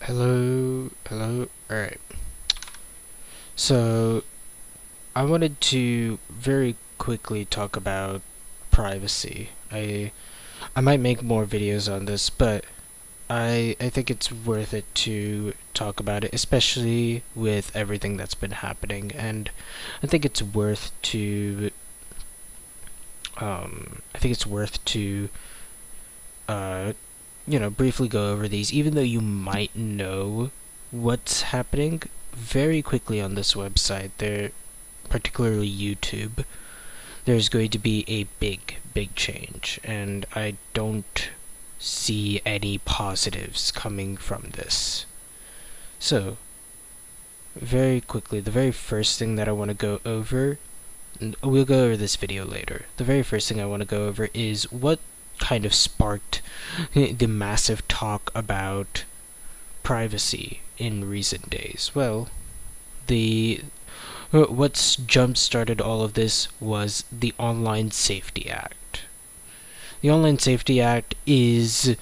Hello. Alright. So, I wanted to very quickly talk about privacy. I might make more videos on this, but I think it's worth it to talk about it, especially with everything that's been happening, and I think it's worth to I think it's worth to uh briefly go over these, even though you might know what's happening very quickly on this website. There, particularly YouTube, there's going to be a big change, and I don't see any positives coming from this. So, very quickly, the very first thing that I want to go over, and we'll go over this video later. The very first thing I want to go over is what kind of sparked the massive talk about privacy in recent days. Well, the what's jump-started all of this was the Online Safety Act. The Online Safety Act is,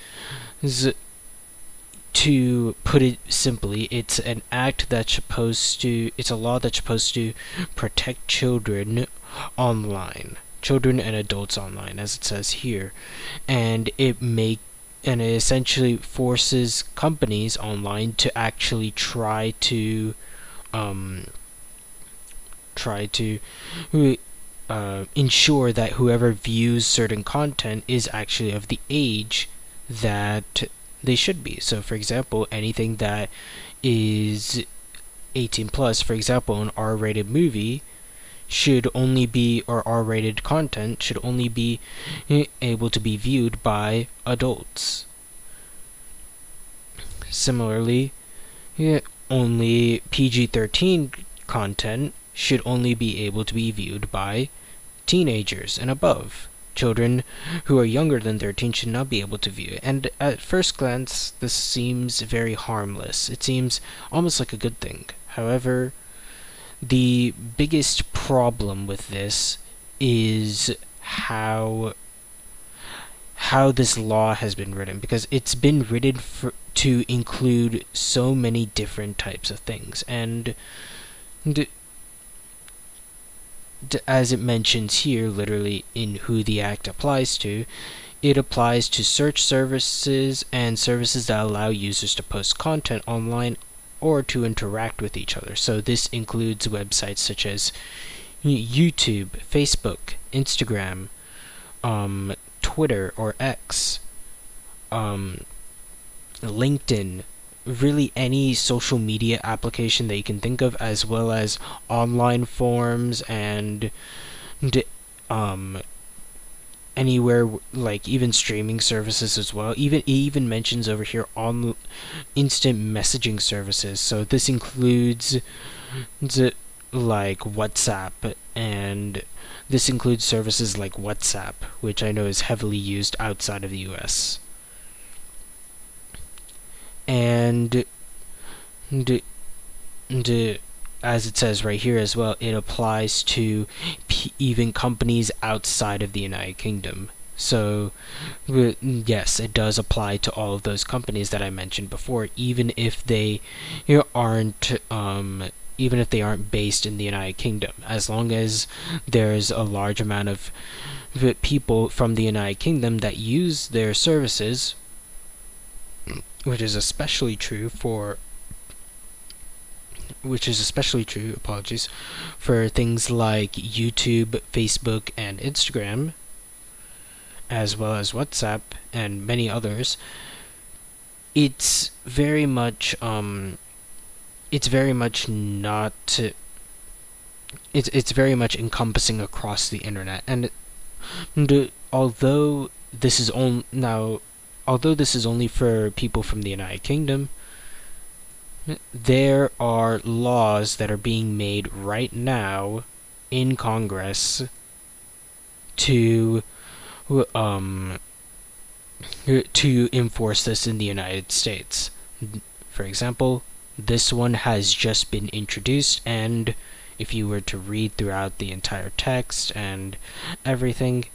to put it simply, it's an act that's supposed to, it's a law that's supposed to protect children online. Children and adults online, as it says here. And it essentially forces companies online to actually try to ensure that whoever views certain content is actually of the age that they should be. So, for example, anything that is 18 plus, for example, an R-rated movie should only be, or R-rated content should only be able to be viewed by adults. Similarly, only PG-13 content should only be able to be viewed by teenagers and above. Children who are younger than 13 should not be able to view it. And at first glance, this seems very harmless. It seems almost like a good thing. However, the biggest problem with this is how this law has been written, because it's been written to include so many different types of things, and as it mentions here, literally in who the act applies to, it applies to search services and services that allow users to post content online or to interact with each other. So this includes websites such as YouTube, Facebook, Instagram, Twitter or X, LinkedIn, really any social media application that you can think of, as well as online forums and anywhere, like even streaming services as well. It even mentions over here on instant messaging services. So this includes like WhatsApp, and this includes services like WhatsApp, which I know is heavily used outside of the US. And as it says right here as well, it applies to even companies outside of the United Kingdom. So, yes, it does apply to all of those companies that I mentioned before, even if they aren't based in the United Kingdom. As long as there's a large amount of people from the United Kingdom that use their services, which is especially true, for things like YouTube, Facebook, and Instagram, as well as WhatsApp and many others. It's very much encompassing across the internet, and although this is only for people from the United Kingdom, there are laws that are being made right now in Congress to enforce this in the United States. For example, this one has just been introduced, and if you were to read throughout the entire text and everything,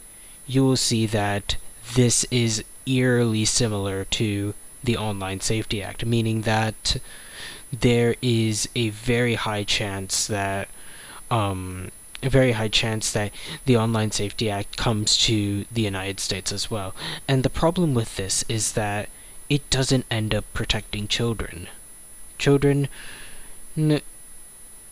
you will see that this is eerily similar to the Online Safety Act, meaning that there is a very high chance that the Online Safety Act comes to the United States as well. And the problem with this is that it doesn't end up protecting children.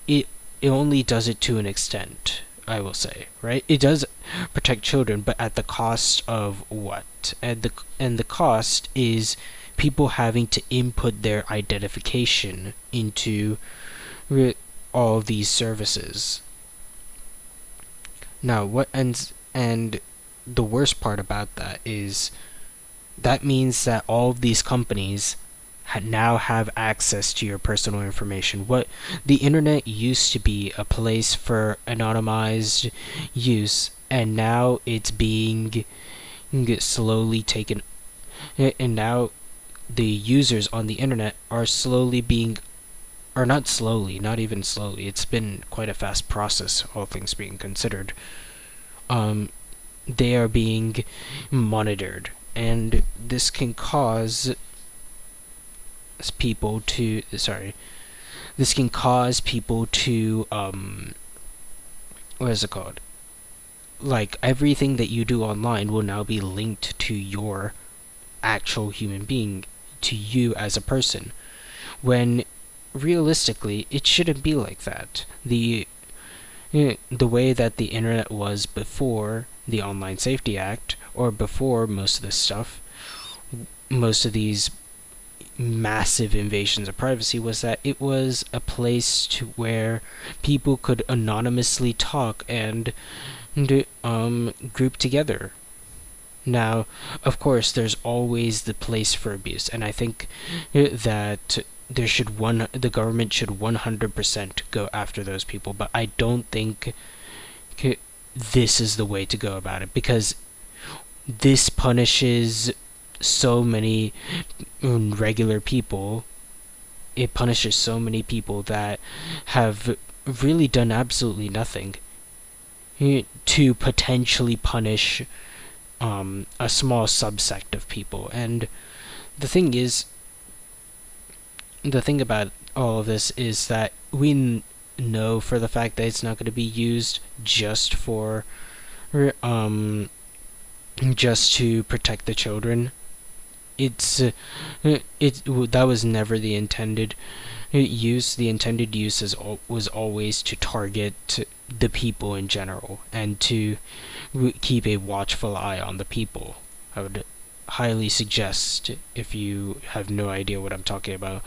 It only does it to an extent, I will say, right? It does protect children, but at the cost of what? And the cost is people having to input their identification into all of these services. Now, and the worst part about that is that means that all of these companies now have access to your personal information. What the internet used to be a place for anonymized use, and now it's being slowly taken, and now the users on the internet are not even slowly, it's been quite a fast process, all things being considered. They are being monitored, and this can cause people to what is it called? Like, everything that you do online will now be linked to your actual human being, to you as a person, when realistically it shouldn't be like that. The way that the internet was before the Online Safety Act, or before most of this stuff, most of these massive invasions of privacy, was that it was a place to where people could anonymously talk and group together. Now, of course, there's always the place for abuse, and I think that the government should 100% go after those people, but I don't think this is the way to go about it, because this punishes so many regular people. It punishes so many people that have really done absolutely nothing to potentially punish a small subsect of people. And the thing about all of this is that we know for the fact that it's not going to be used just to protect the children. That was never the intended use. The intended use was always to target the people in general, and to keep a watchful eye on the people. I would highly suggest, if you have no idea what I'm talking about,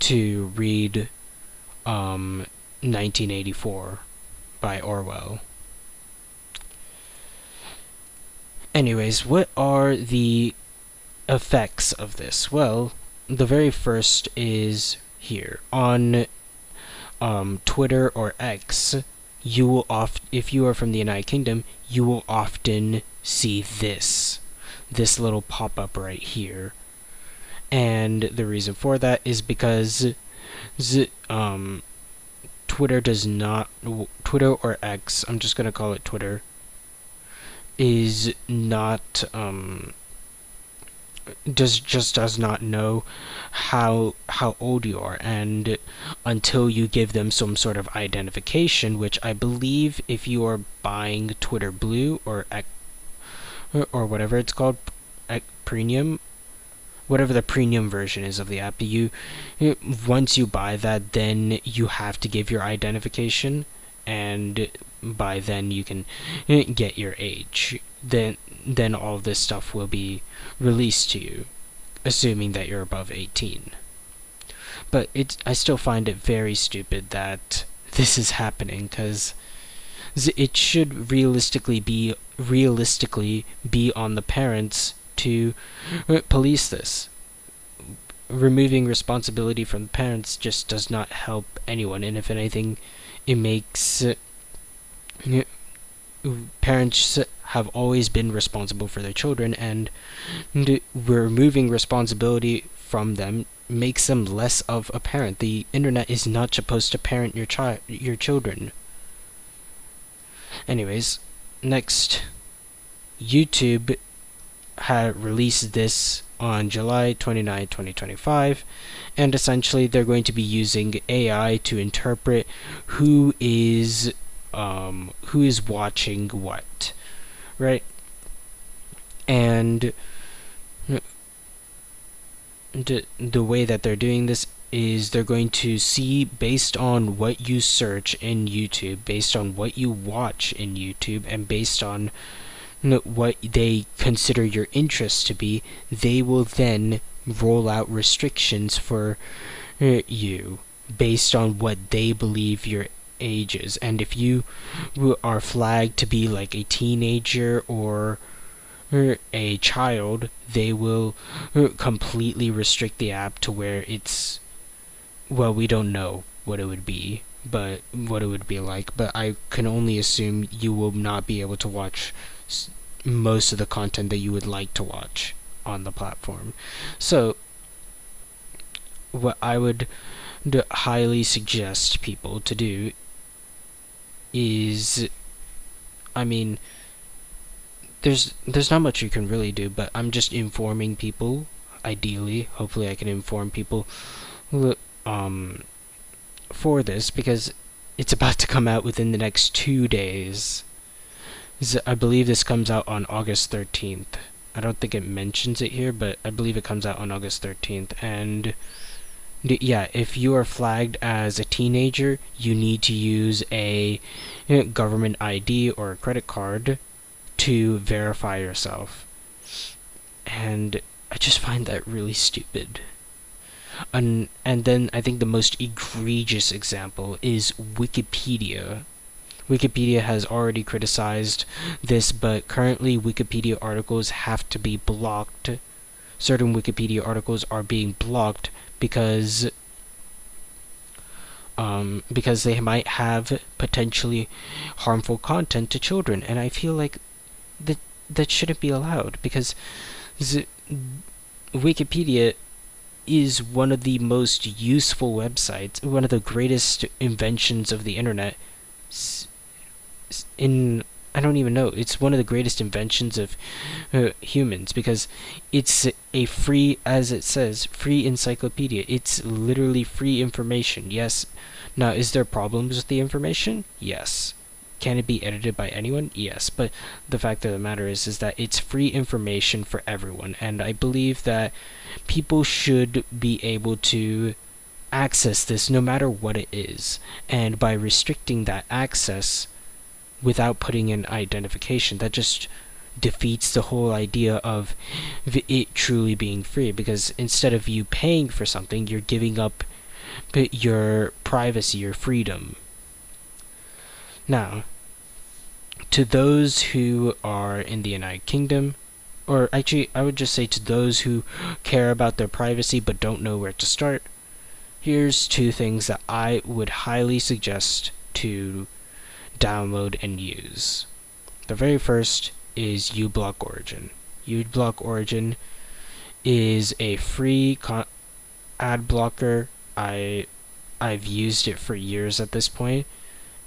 to read 1984 by Orwell. Anyways, what are the effects of this? Well, the very first is here on Twitter or X. You will if you are from the United Kingdom, you will often see this little pop-up right here. And the reason for that is because Twitter or X, I'm just going to call it Twitter, is not does not know how old you are, and until you give them some sort of identification, which I believe if you are buying Twitter Blue or whatever it's called, Premium, whatever the premium version is of the app, once you buy that, then you have to give your identification, and by then you can get your age. Then all of this stuff will be released to you, assuming that you're above 18. But I still find it very stupid that this is happening, because it should realistically be on the parents to police this. Removing responsibility from the parents just does not help anyone, and if anything, it makes parents have always been responsible for their children, and removing responsibility from them makes them less of a parent. The internet is not supposed to parent your children. Anyways, next, YouTube had released this on July 29, 2025, and essentially they're going to be using AI to interpret who is watching what, right? And the way that they're doing this is they're going to see, based on what you search in YouTube, based on what you watch in YouTube, and based on what they consider your interests to be, they will then roll out restrictions for you based on what they believe your age is. And if you are flagged to be like a teenager or a child, they will completely restrict the app to where it's, well, we don't know what it would be, but what it would be like, but I can only assume you will not be able to watch most of the content that you would like to watch on the platform. So what I would highly suggest people to do is, I mean, there's not much you can really do, but I'm just informing people. Ideally, hopefully I can inform people for this, because it's about to come out within the next 2 days. I believe this comes out on August 13th. I don't think it mentions it here, but I believe it comes out on August 13th. And yeah, if you are flagged as a teenager, you need to use a government ID or a credit card to verify yourself. And I just find that really stupid. And then I think the most egregious example is Wikipedia. Wikipedia has already criticized this, but currently Wikipedia articles have to be blocked. Certain Wikipedia articles are being blocked because they might have potentially harmful content to children, and I feel like that shouldn't be allowed, because Wikipedia is one of the most useful websites, one of the greatest inventions of the internet. I don't even know, it's one of the greatest inventions of humans, because it's a free, as it says, free encyclopedia. It's literally free information. Yes. Now, is there problems with the information? Yes. Can it be edited by anyone? Yes. But the fact of the matter is that it's free information for everyone, and I believe that people should be able to access this no matter what it is. And by restricting that access without putting in identification, that just defeats the whole idea of it truly being free, because instead of you paying for something, you're giving up your privacy, your freedom. Now, to those who are in the United Kingdom, or actually I would just say to those who care about their privacy but don't know where to start, here's 2 things that I would highly suggest to download and use. The very first is ublock Origin. ublock Origin is a free ad blocker. I've used it for years at this point,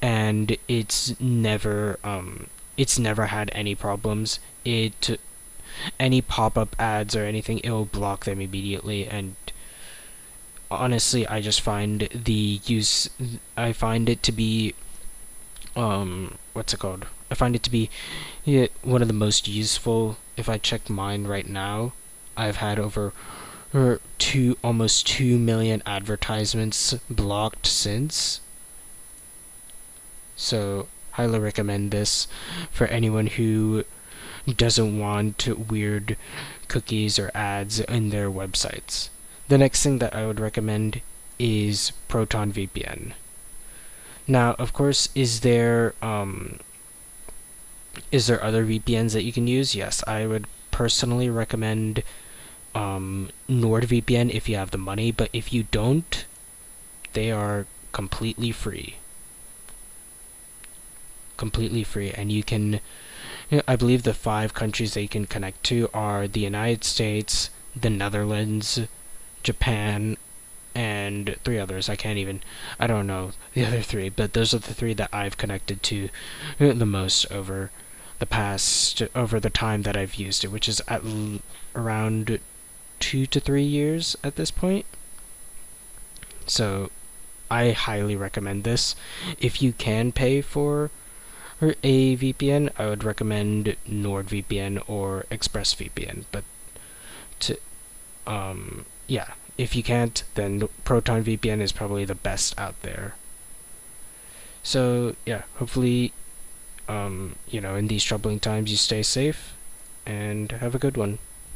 and it's never had any problems. Any pop-up ads or anything, it will block them immediately. And honestly, I just find I find it to be what's it called? I find it to be one of the most useful. If I check mine right now, I've had over almost 2 million advertisements blocked since. So, highly recommend this for anyone who doesn't want weird cookies or ads in their websites. The next thing that I would recommend is Proton VPN. Now, of course, is there other VPNs that you can use? Yes, I would personally recommend NordVPN if you have the money, but if you don't, they are completely free. And you can, I believe the 5 countries that you can connect to are the United States, the Netherlands, Japan, and 3 others. I don't know the other 3, but those are the 3 that I've connected to the most over over the time that I've used it, which is around 2 to 3 years at this point. So I highly recommend this. If you can pay for a VPN, I would recommend NordVPN or ExpressVPN. But yeah, if you can't, then Proton VPN is probably the best out there. So yeah, hopefully, in these troubling times you stay safe and have a good one.